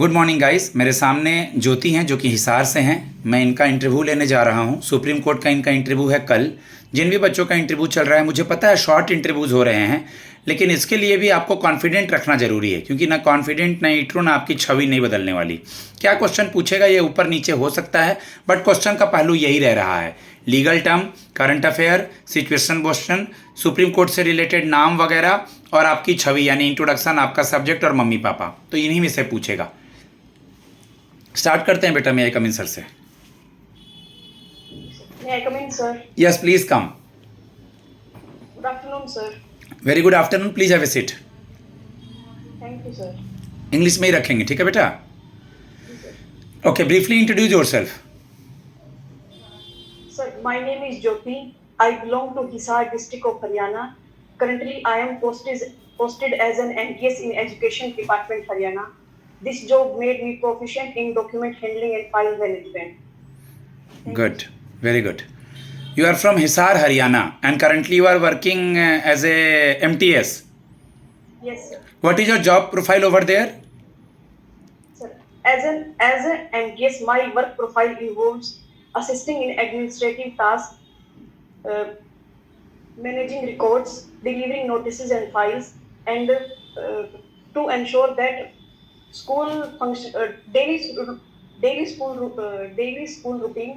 Good morning guys. मेरे सामने ज्योति हैं जो कि हिसार से हैं। मैं इनका इंटरव्यू लेने जा रहा हूं। सुप्रीम कोर्ट का इनका इंटरव्यू है कल। जिन भी बच्चों का इंटरव्यू चल रहा है, मुझे पता है शॉर्ट इंटरव्यूज़ हो रहे हैं, लेकिन इसके लिए भी आपको कॉन्फिडेंट रखना जरूरी है, क्योंकि ना कॉन्फिडेंट ना इंट्रो ना आपकी छवि नहीं बदलने वाली। क्या क्वेश्चन पूछेगा ये ऊपर नीचे हो सकता है, बट क्वेश्चन का पहलू यही रह रहा है। Legal term, current affair, situation question, supreme court से रिलेटेड नाम वगैरह, और आपकी छवि यानी इंट्रोडक्शन, आपका सब्जेक्ट और मम्मी पापा, तो इन्हीं में से पूछेगा। स्टार्ट करते हैं बेटा। मैं कम इन सर से। May I come in, sir? Yes please come. Good afternoon, sir. Very good afternoon, please have a seat. Thank you, sir. English में ही रखेंगे, ठीक है बेटा? Yes, sir. Okay, briefly introduce yourself. Sir, my name is Jyoti. I belong to Hisar district of Haryana. Currently, I am posted as an NTS in Education Department, Haryana. This job made me proficient in document handling and file management. Good, very good. You are from Hisar, Haryana, and currently you are working as a MTS. Yes, sir. What is your job profile over there? Sir, as an MTS, my work profile involves assisting in administrative tasks, uh, managing records, delivering notices and files, and to ensure that school function, daily school routine.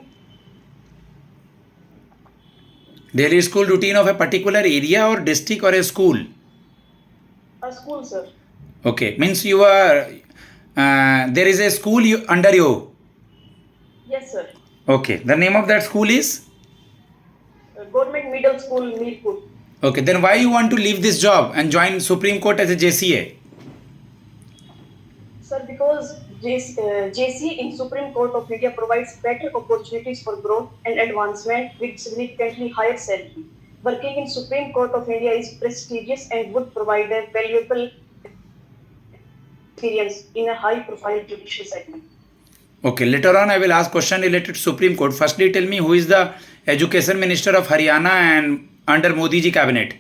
Daily school routine of a particular area or district or a school? A school, sir. Okay, means you are there is a school under you. Yes, sir. Okay, the name of that school is? Government Middle School, Mirpur. Okay, then why you want to leave this job and join Supreme Court as a JCA? Sir, because JCA in Supreme Court of India provides better opportunities for growth and advancement with significantly higher salary. Working in Supreme Court of India is prestigious and would provide a valuable experience in a high-profile judicial setting. Okay, later on I will ask question related to Supreme Court. Firstly, tell me who is the Education Minister of Haryana and under Modi ji cabinet?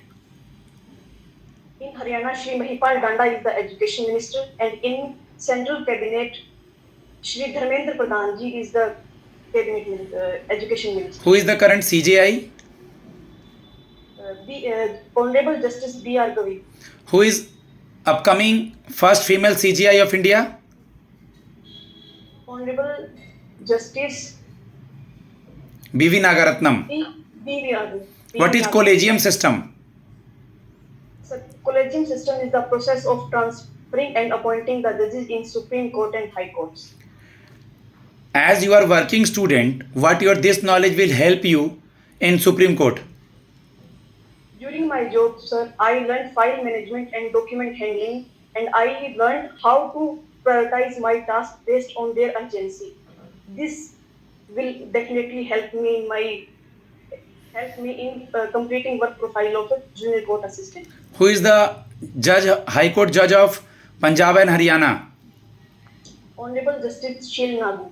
In Haryana, Shri Mahipal Danda is the Education Minister, and in Central Cabinet, Shri Dharmendra Pradhan ji is the Cabinet Education Minister. Who is the current CJI? Honorable Justice B.R. Gavi. Who is upcoming first female CJI of India? Honorable Justice B.V. Nagaratnam. B.V.R. What is collegium system? So, collegium system is the process of transferring and appointing the judges in Supreme Court and High Courts. As you are working student, what your this knowledge will help you in Supreme Court? During my job, sir, I learned file management and document handling, and I learned how to prioritize my tasks based on their urgency. This will definitely help me in completing work profile of a junior court assistant. Who is the judge, High Court judge of Punjab and Haryana? Honorable Justice Shil Nagu.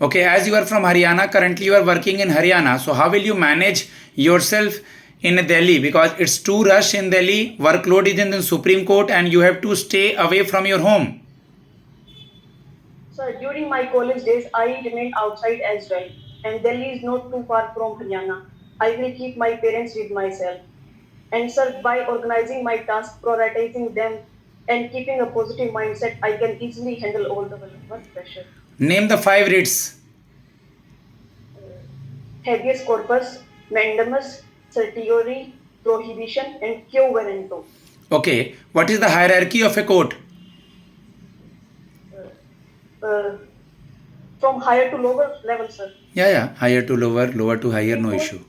Okay, as you are from Haryana, currently you are working in Haryana, so how will you manage yourself in Delhi? Because it's too rush in Delhi, workload is in the Supreme Court and you have to stay away from your home. Sir, during my college days, I remained outside as well, and Delhi is not too far from Haryana. I will keep my parents with myself. And sir, by organizing my tasks, prioritizing them, and keeping a positive mindset, I can easily handle all the work pressure. Name the 5 writs. Habeas corpus, mandamus, certiorari, prohibition, and quo warranto. Okay, what is the hierarchy of a court? From higher to lower level, sir. Yeah, higher to lower, lower to higher, no issue.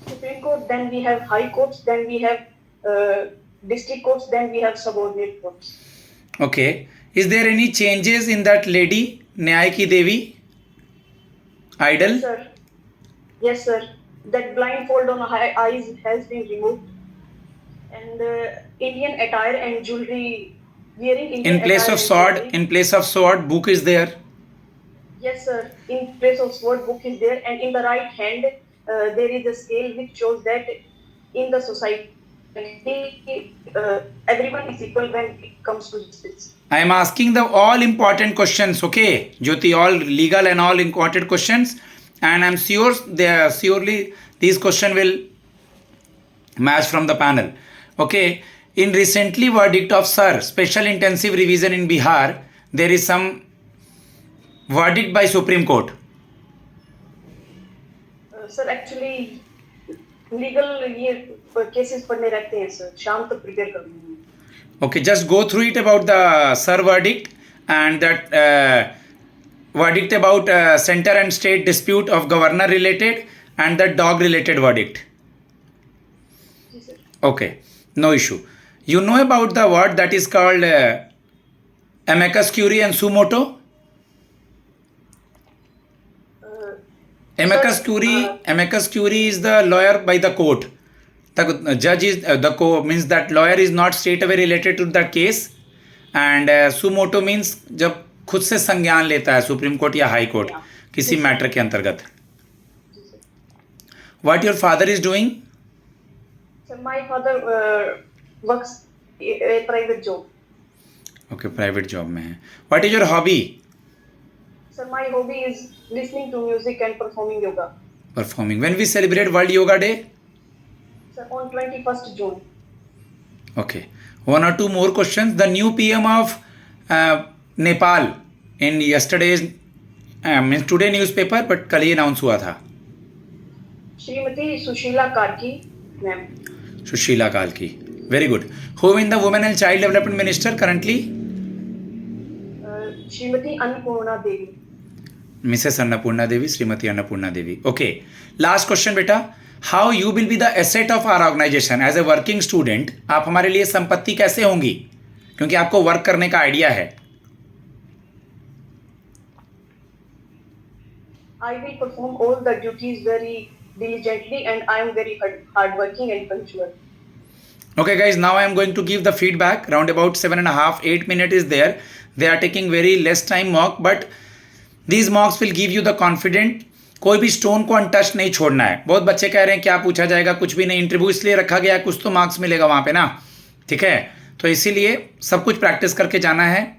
Supreme Court, then we have high courts, then we have district courts, then we have subordinate courts. Okay, is there any changes in that lady, Nyay Ki Devi? Idol? Yes, sir. That blindfold on her eyes has been removed, and Indian attire and jewelry wearing Indian in place attire of sword, in place of sword, book is there. Yes, sir. In place of sword, book is there, and in the right hand there is a scale which shows that in the society everyone is equal when it comes to justice. I am asking the all important questions, okay, Jyoti, all legal and all important questions, and I'm sure surely these questions will match from the panel. Okay, in recently verdict of Sir Special Intensive Revision in Bihar, there is some verdict by Supreme Court. Sir actually legal ये cases पढ़ने रहते हैं sir, शाम तक prepare कर लूँगी. Okay, just go through it about the Sir verdict and that verdict about center and state dispute of governor related and the dog related verdict. जी sir. Okay, no issue. You know about the word that is called amicus curiae and suo moto? Amicus curiae is the lawyer by the court. The judge is means that lawyer is not straight away related to the case, and suo moto means जब खुद से संज्ञान लेता है supreme court या high court किसी matter के अंतर्गत. What your father is doing? Sir, my father works a private job. Okay, private job में है. What is your hobby? Sir, my hobby is listening to music and performing yoga. Performing. When we celebrate World Yoga Day? Sir, on 21st June. Okay. One or two more questions. The new PM of Nepal in yesterday's means today newspaper, but कल ही announce हुआ था. Shrimati Sushila Karki ma'am. Sushila Kalki. Very good. Who is the Women and Child Development Minister currently? Shrimati Annapurna Devi. Mrs. Annapurna Devi, Srimati Annapurna Devi. Okay. Last question बेटा. How you will be the asset of our organization as a working student? आप हमारे लिए संपत्ति कैसे होंगी? क्योंकि आपको work करने का आइडिया है. I will perform all the duties very diligently and I am very hardworking and punctual. Okay guys, now I am going to give the feedback. Round about 7.5-8 minutes is there. They are taking very less time mock, but these mocks will give you the confident. कोई भी stone को untouched नहीं छोड़ना है. बहुत बच्चे कह रहे हैं क्या पूछा जाएगा, कुछ भी नहीं. इंटरव्यू इसलिए रखा गया है, कुछ तो मार्क्स मिलेगा वहाँ पे ना. ठीक है, तो इसीलिए सब कुछ प्रैक्टिस करके जाना है.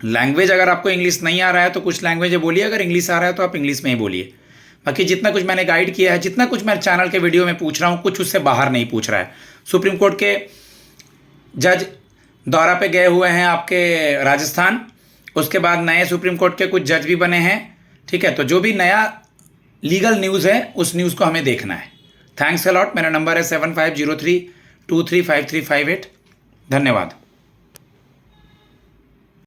लैंग्वेज अगर आपको इंग्लिश नहीं आ रहा है तो कुछ लैंग्वेज बोलिए, अगर इंग्लिश आ रहा है तो आप इंग्लिश में ही बोलिए. बाकी जितना कुछ मैंने गाइड किया है, जितना कुछ मैं चैनल के वीडियो में पूछ रहा हूँ, कुछ उससे बाहर नहीं पूछ रहा है. सुप्रीम कोर्ट के जज दौरा पे गए हुए हैं आपके राजस्थान. उसके बाद नए सुप्रीम कोर्ट के कुछ जज भी बने हैं. ठीक है, तो जो भी नया लीगल न्यूज़ है उस न्यूज़ को हमें देखना है. Thanks a lot. मेरा नंबर है 7503235358. धन्यवाद.